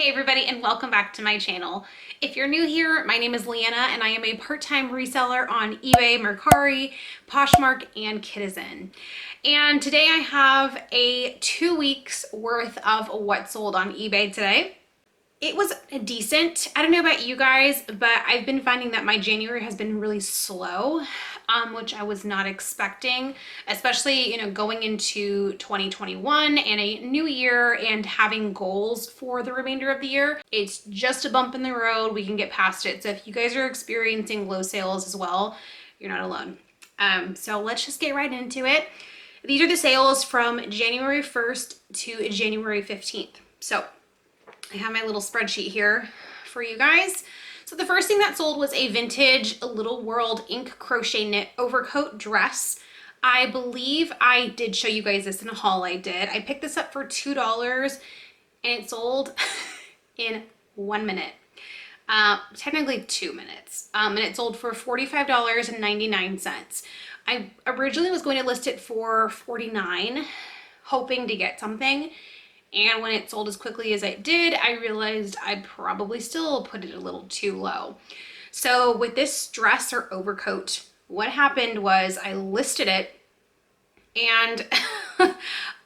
Hey everybody, and welcome back to my channel. If you're new here, my name is Leanna and I am a part-time reseller on eBay, Mercari, Poshmark, and Kitizen. And today I have a 2 weeks worth of what sold on eBay today. It was decent. I don't know about you guys, but I've been finding that my January has been really slow, which I was not expecting, especially, going into 2021 and a new year and having goals for the remainder of the year. It's just a bump in the road. We can get past it. So if you guys are experiencing low sales as well, you're not alone. So let's just get right into it. These are the sales from January 1st to January 15th. So I have my little spreadsheet here for you guys. So the first thing that sold was a vintage Little World ink crochet knit overcoat dress. I believe I did show you guys this in a haul I did. I picked this up for $2 and it sold in 1 minute. Technically 2 minutes. And it sold for $45.99. I originally was going to list it for $49, hoping to get something. And when it sold as quickly as it did, I realized I probably still put it a little too low. So with this dress or overcoat, what happened was I listed it and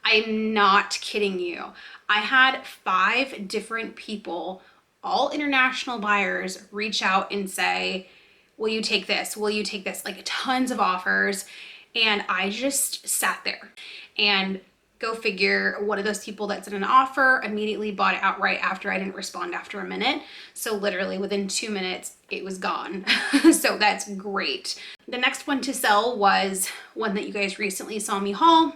I'm not kidding you. I had 5 different people, all international buyers, reach out and say, will you take this? Will you take this? Like tons of offers. And I just sat there and go figure, one of those people that's in an offer immediately bought it outright after I didn't respond after a minute. So literally within 2 minutes, it was gone. So that's great. The next one to sell was one that you guys recently saw me haul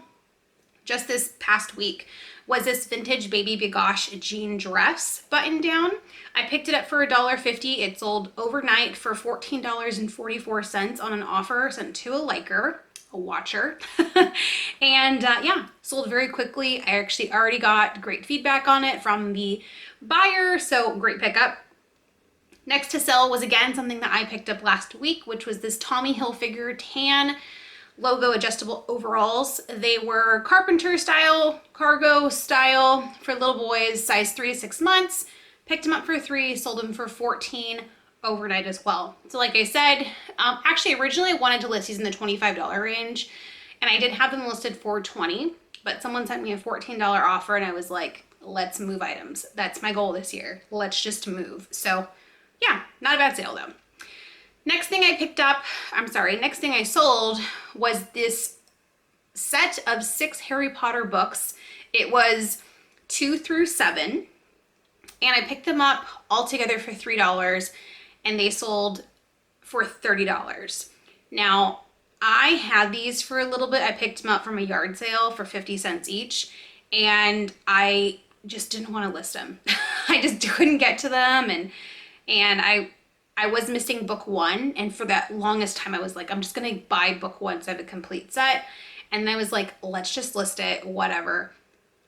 just this past week, was this vintage baby bagosh jean dress button down. I picked it up for $1.50. It sold overnight for $14.44 on an offer sent to a liker, a watcher. And yeah, sold very quickly. I actually already got great feedback on it from the buyer, so great pickup. Next to sell was again something that I picked up last week, which was this Tommy Hilfiger tan logo adjustable overalls. They were carpenter style, cargo style for little boys, size 3 to 6 months. Picked them up for $3, sold them for $14 overnight as well. So like I said, actually originally I wanted to list these in the $25 range, and I did have them listed for $20, but someone sent me a $14 offer and I was like, let's move items. That's my goal this year. Let's just move. So yeah, not a bad sale though. Next thing I sold was this set of 6 Harry Potter books. It was 2 through 7, and I picked them up all together for $3, and they sold for $30. Now, I had these for a little bit. I picked them up from a yard sale for 50 cents each, and I just didn't want to list them. I just couldn't get to them, and I was missing book 1, and for that longest time I was like, I'm just gonna buy book 1 so I have a complete set. And I was like, let's just list it, whatever.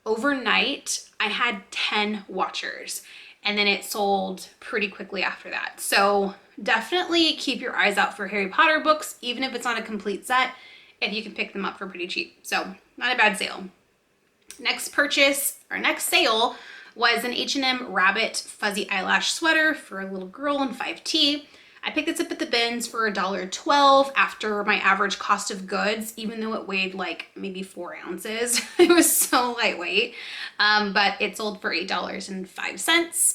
Overnight, I had 10 watchers, and then it sold pretty quickly after that. So definitely keep your eyes out for Harry Potter books, even if it's not a complete set, if you can pick them up for pretty cheap. So not a bad sale. Next sale was an H&M Rabbit fuzzy eyelash sweater for a little girl in 5T. I picked this up at the bins for $1.12 after my average cost of goods, even though it weighed like maybe 4 ounces. It was so lightweight, but it sold for $8.05.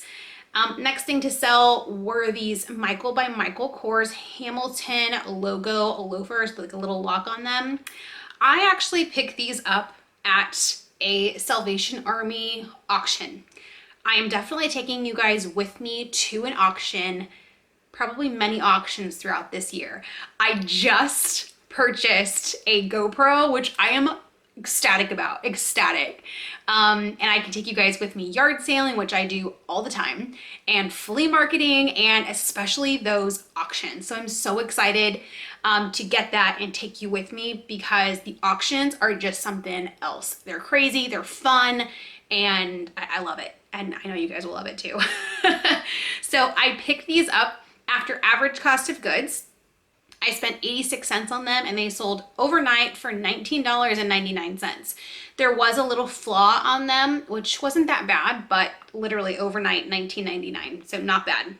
Next thing to sell were these Michael by Michael Kors Hamilton logo loafers with like a little lock on them. I actually picked these up at a Salvation Army auction. I am definitely taking you guys with me to an auction, probably many auctions throughout this year. I just purchased a GoPro, which I am ecstatic about, and I can take you guys with me yard sailing, which I do all the time, and flea marketing, and especially those auctions. So I'm so excited to get that and take you with me, because the auctions are just something else. They're crazy, they're fun, and I love it. And I know you guys will love it too. So I picked these up after average cost of goods. I spent 86 cents on them and they sold overnight for $19.99. There was a little flaw on them, which wasn't that bad, but literally overnight $19.99, so not bad.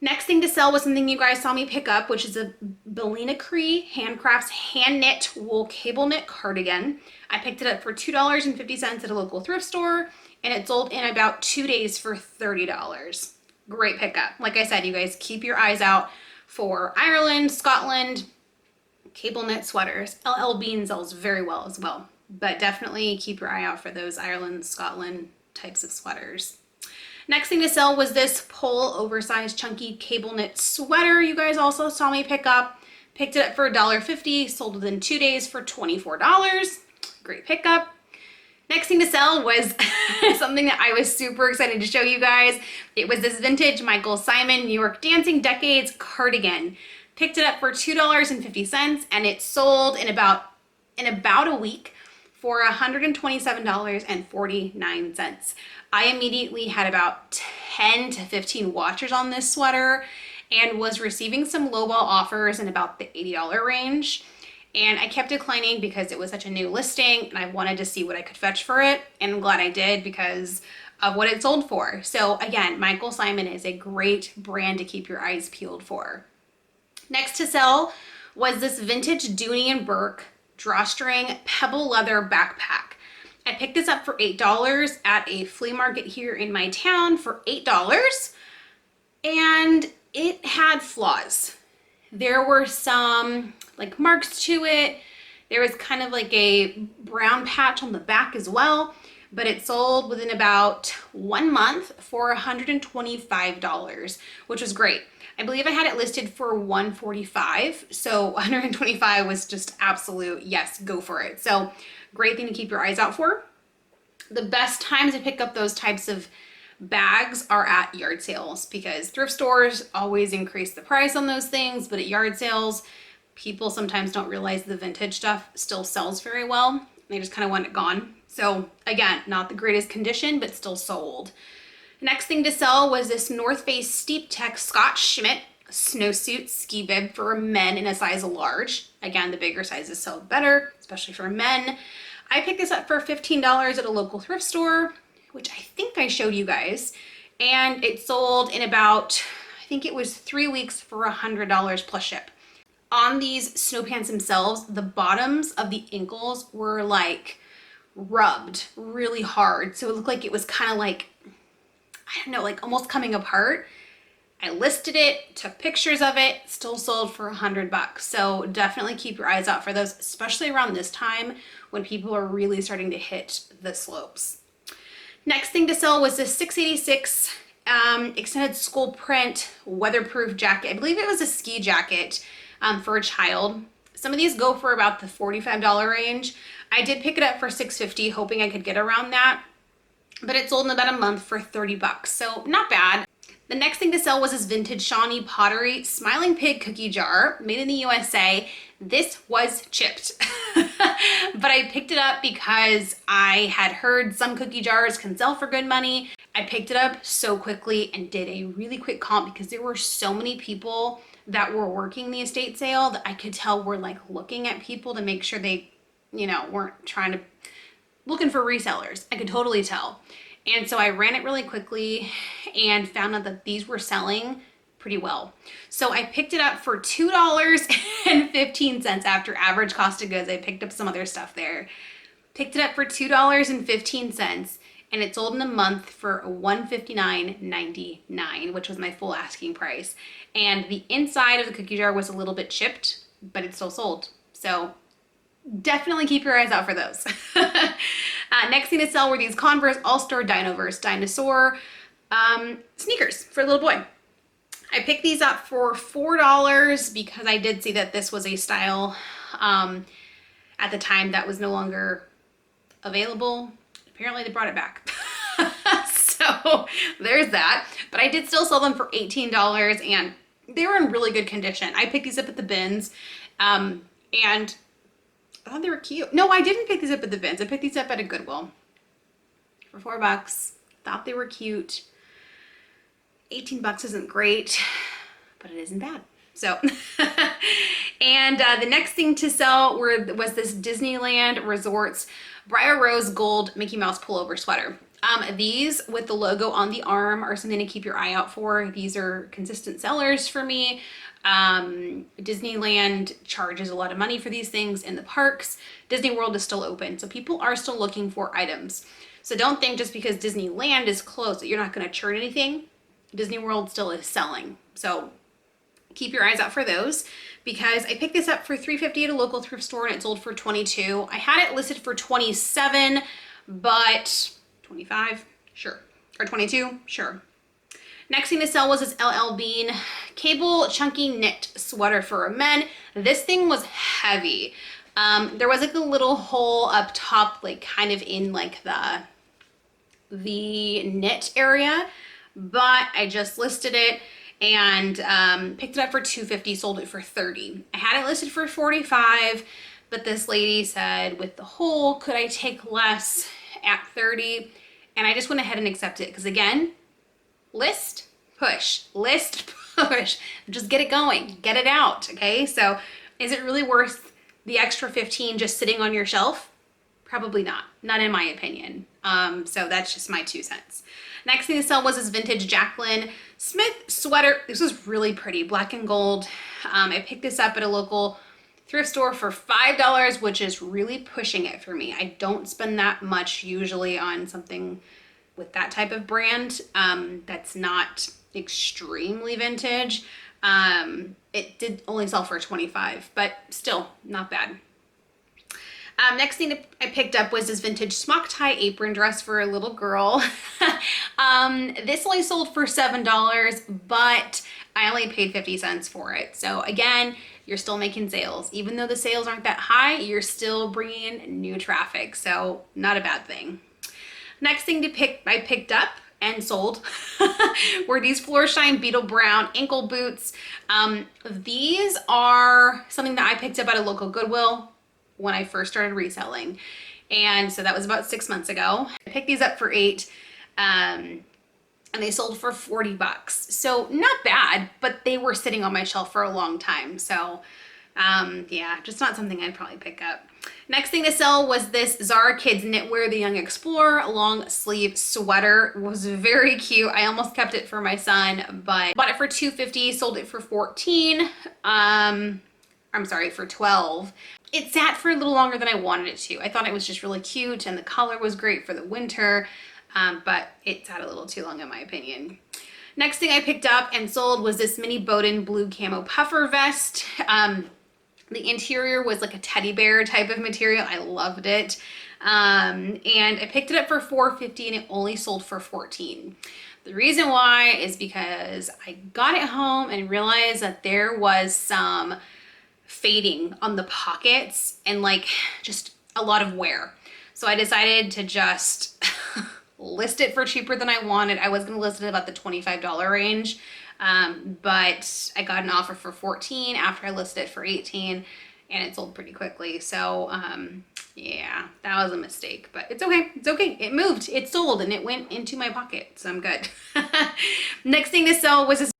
Next thing to sell was something you guys saw me pick up, which is a Belina Cree Handcrafts hand knit wool cable knit cardigan. I picked it up for $2.50 at a local thrift store, and it sold in about 2 days for $30. Great pickup. Like I said, you guys keep your eyes out for Ireland, Scotland, cable knit sweaters. LL Bean sells very well as well, but definitely keep your eye out for those Ireland, Scotland types of sweaters. Next thing to sell was this Pole oversized chunky cable knit sweater you guys also saw me pick up. Picked it up for $1.50, sold within 2 days for $24. Great pickup. Next thing to sell was something that I was super excited to show you guys. It was this vintage Michael Simon New York Dancing Decades cardigan. Picked it up for $2.50 and it sold in about a week for $127.49. I immediately had about 10 to 15 watchers on this sweater and was receiving some lowball offers in about the $80 range. And I kept declining because it was such a new listing and I wanted to see what I could fetch for it. And I'm glad I did because of what it sold for. So again, Michael Simon is a great brand to keep your eyes peeled for. Next to sell was this vintage Dooney and Burke drawstring pebble leather backpack. I picked this up for $8 at a flea market here in my town for $8. And it had flaws. There were some like marks to it. There was kind of like a brown patch on the back as well, but it sold within about 1 month for $125, which was great. I believe I had it listed for $145, so $125 was just absolute yes, go for it. So great thing to keep your eyes out for. The best times to pick up those types of bags are at yard sales because thrift stores always increase the price on those things, but at yard sales, people sometimes don't realize the vintage stuff still sells very well. They just kind of want it gone. So again, not the greatest condition, but still sold. Next thing to sell was this North Face Steep Tech Scott Schmidt snowsuit ski bib for men in a size large. Again, the bigger sizes sell better, especially for men. I picked this up for $15 at a local thrift store, which I think I showed you guys. And it sold in about, I think it was 3 weeks for $100 plus ship. On these snow pants themselves, the bottoms of the ankles were like rubbed really hard. So it looked like it was kind of like, I don't know, like almost coming apart. I listed it, took pictures of it, still sold for $100. So definitely keep your eyes out for those, especially around this time when people are really starting to hit the slopes. Next thing to sell was this 686 extended skull print weatherproof jacket. I believe it was a ski jacket for a child. Some of these go for about the $45 range. I did pick it up for $6.50, hoping I could get around that, but it sold in about a month for $30, so not bad. The next thing to sell was this vintage Shawnee Pottery Smiling Pig cookie jar, made in the USA. This was chipped, but I picked it up because I had heard some cookie jars can sell for good money. I picked it up so quickly and did a really quick comp because there were so many people that were working the estate sale that I could tell were like looking at people to make sure they, weren't looking for resellers. I could totally tell. And so I ran it really quickly and found out that these were selling pretty well. So I picked it up for $2.15 after average cost of goods. I picked up some other stuff there. Picked it up for $2.15 and it sold in a month for $159.99, which was my full asking price. And the inside of the cookie jar was a little bit chipped, but it still sold. So definitely keep your eyes out for those. Next thing to sell were these Converse All-Star Dinoverse Dinosaur sneakers for a little boy. I picked these up for $4 because I did see that this was a style at the time that was no longer available. Apparently they brought it back. So there's that. But I did still sell them for $18 and they were in really good condition. I picked these up at the bins and I thought they were cute. No, I didn't pick these up at the bins. I picked these up at a Goodwill for $4. Thought they were cute. $18 isn't great, but it isn't bad. So, and the next thing to sell was this Disneyland Resorts Briar Rose Gold Mickey Mouse pullover sweater. These with the logo on the arm are something to keep your eye out for. These are consistent sellers for me. Disneyland charges a lot of money for these things in the parks. Disney World is still open, so people are still looking for items. So don't think just because Disneyland is closed that you're not going to churn anything. Disney World still is selling. So keep your eyes out for those, because I picked this up for $3.50 at a local thrift store and it sold for $22. I had it listed for $27, but $25, sure. Or $22, sure. Next thing to sell was this LL Bean cable chunky knit sweater for men. This thing was heavy. There was like a little hole up top, like kind of in like the knit area, but I just listed it and picked it up for $2.50, sold it for $30. I had it listed for $45, but this lady said with the hole, could I take less at $30? And I just went ahead and accepted it because, again, list, push, list, push. Just get it going, get it out, okay? So is it really worth the extra $15 just sitting on your shelf? Probably not in my opinion. So that's just my 2 cents. Next thing to sell was this vintage Jacqueline Smith sweater. This was really pretty, black and gold. I picked this up at a local thrift store for $5, which is really pushing it for me. I don't spend that much usually on something with that type of brand that's not extremely vintage. It did only sell for $25, but still not bad. Next thing I picked up was this vintage smock tie apron dress for a little girl. This only sold for $7, but I only paid 50 cents for it. So again, you're still making sales. Even though the sales aren't that high, you're still bringing in new traffic. So not a bad thing. Next thing I picked up and sold were these Florsheim Beetle Brown ankle boots. These are something that I picked up at a local Goodwill when I first started reselling. And so that was about 6 months ago. I picked these up for $8, and they sold for $40. So not bad, but they were sitting on my shelf for a long time. So yeah, just not something I'd probably pick up. Next thing to sell was this Zara Kids Knitwear The Young Explorer long sleeve sweater. It was very cute. I almost kept it for my son, but bought it for $2.50, sold it for $14. I'm sorry, for $12. It sat for a little longer than I wanted it to. I thought it was just really cute and the color was great for the winter, but it sat a little too long in my opinion. Next thing I picked up and sold was this mini Bowden blue camo puffer vest. The interior was like a teddy bear type of material. I loved it. And I picked it up for $4.50 and it only sold for $14. The reason why is because I got it home and realized that there was some fading on the pockets and like just a lot of wear. So I decided to just list it for cheaper than I wanted. I was going to list it about the $25 range. But I got an offer for $14 after I listed it for $18 and it sold pretty quickly. So, yeah, that was a mistake, but it's okay. It's okay. It moved, it sold, and it went into my pocket. So I'm good. Next thing to sell was this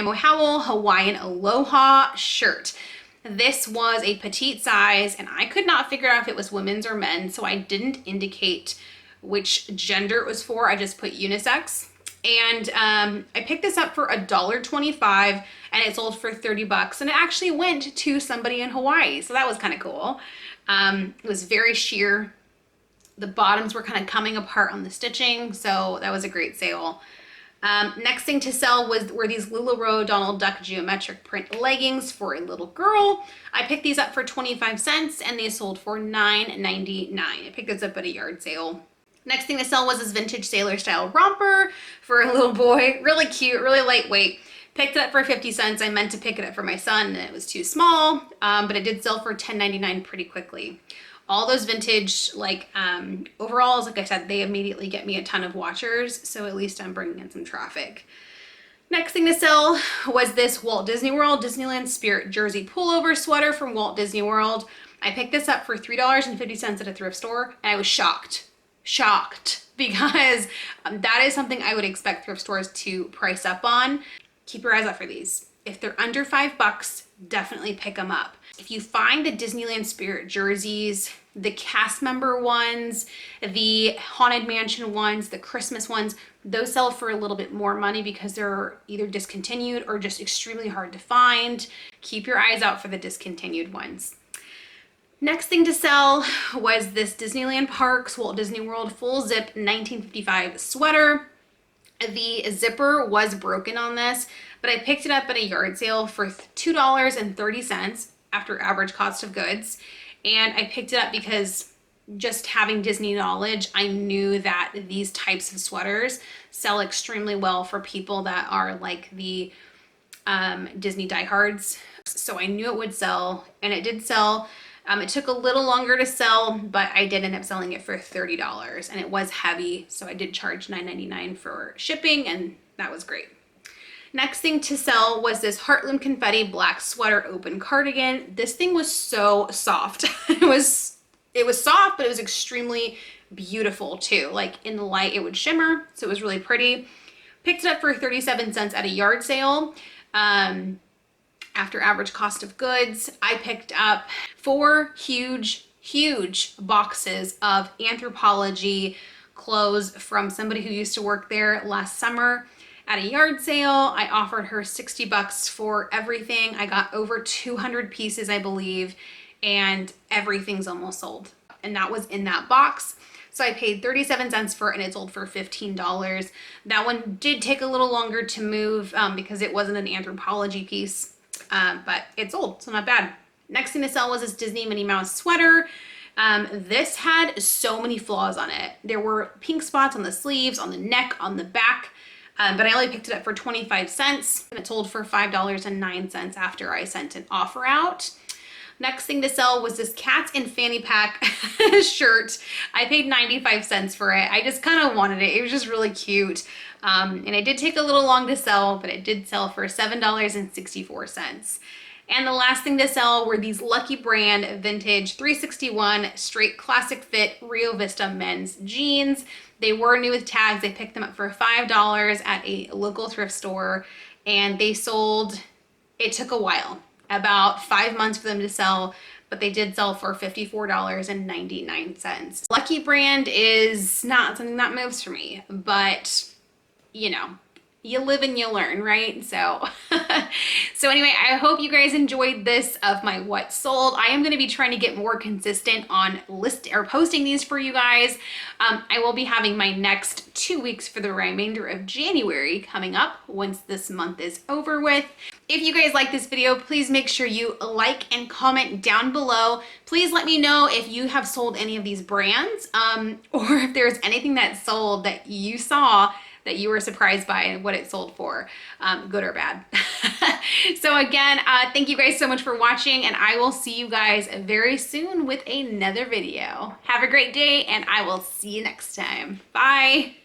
Howell Hawaiian Aloha shirt. This was a petite size and I could not figure out if it was women's or men's. So I didn't indicate which gender it was for. I just put unisex. And I picked this up for $1.25 and it sold for $30, and it actually went to somebody in Hawaii. So that was kind of cool. It was very sheer. The bottoms were kind of coming apart on the stitching. So that was a great sale. Next thing to sell were these LuLaRoe Donald Duck geometric print leggings for a little girl. I picked these up for 25 cents and they sold for $9.99. I picked this up at a yard sale. Next thing to sell was this vintage sailor style romper for a little boy. Really cute, really lightweight. Picked it up for 50 cents. I meant to pick it up for my son and it was too small, but it did sell for $10.99 pretty quickly. All those vintage overalls, like I said, they immediately get me a ton of watchers, so at least I'm bringing in some traffic. Next thing to sell was this Walt Disney World Disneyland Spirit jersey pullover sweater from Walt Disney World. I picked this up for $3.50 at a thrift store and I was shocked because that is something I would expect thrift stores to price up on. Keep your eyes out for these. If they're under $5, definitely pick them up. If you find the Disneyland Spirit jerseys, the cast member ones, the Haunted Mansion ones, the Christmas ones, those sell for a little bit more money because they're either discontinued or just extremely hard to find. Keep your eyes out for the discontinued ones. Next thing to sell was this Disneyland Parks Walt Disney World full zip 1955 sweater. The zipper was broken on this, but I picked it up at a yard sale for $2.30 after average cost of goods. And I picked it up because just having Disney knowledge, I knew that these types of sweaters sell extremely well for people that are like the Disney diehards. So I knew it would sell, and it did sell. It took a little longer to sell, but I did end up selling it for $30, and it was heavy, so I did charge $9.99 for shipping, and that was great. Next thing to sell was this Heartland Confetti black sweater open cardigan. This thing was so soft. It was soft, but it was extremely beautiful too. Like in the light, it would shimmer, so it was really pretty. Picked it up for 37 cents at a yard sale. After average cost of goods, I picked up 4 huge boxes of Anthropologie clothes from somebody who used to work there last summer at a yard sale. I offered her $60 for everything. I got over 200 pieces, I believe, and everything's almost sold. And that was in that box. So I paid 37 cents for it, and it sold for $15. That one did take a little longer to move because it wasn't an Anthropologie piece. But it sold, so not bad. Next thing to sell was this Disney Minnie Mouse sweater. This had so many flaws on it. There were pink spots on the sleeves, on the neck, on the back, but I only picked it up for 25 cents, and it sold for $5.09 after I sent an offer out. Next thing to sell was this Cats in Fanny Pack shirt. I paid 95 cents for it. I just kind of wanted it. It was just really cute. And it did take a little long to sell, but it did sell for $7.64. And the last thing to sell were these Lucky Brand Vintage 361 Straight Classic Fit Rio Vista men's jeans. They were new with tags. I picked them up for $5 at a local thrift store, and they sold, it took a while, about 5 months for them to sell, but they did sell for $54.99. Lucky Brand is not something that moves for me, but you know, you live and you learn, right? So, so anyway, I hope you guys enjoyed this of my what sold. I am going to be trying to get more consistent on posting these for you guys. I will be having my next 2 weeks for the remainder of January coming up once this month is over with. If you guys like this video, please make sure you like and comment down below. Please let me know if you have sold any of these brands, or if there's anything that sold that you saw that you were surprised by and what it sold for, good or bad. So again, thank you guys so much for watching, and I will see you guys very soon with another video. Have a great day, and I will see you next time. Bye.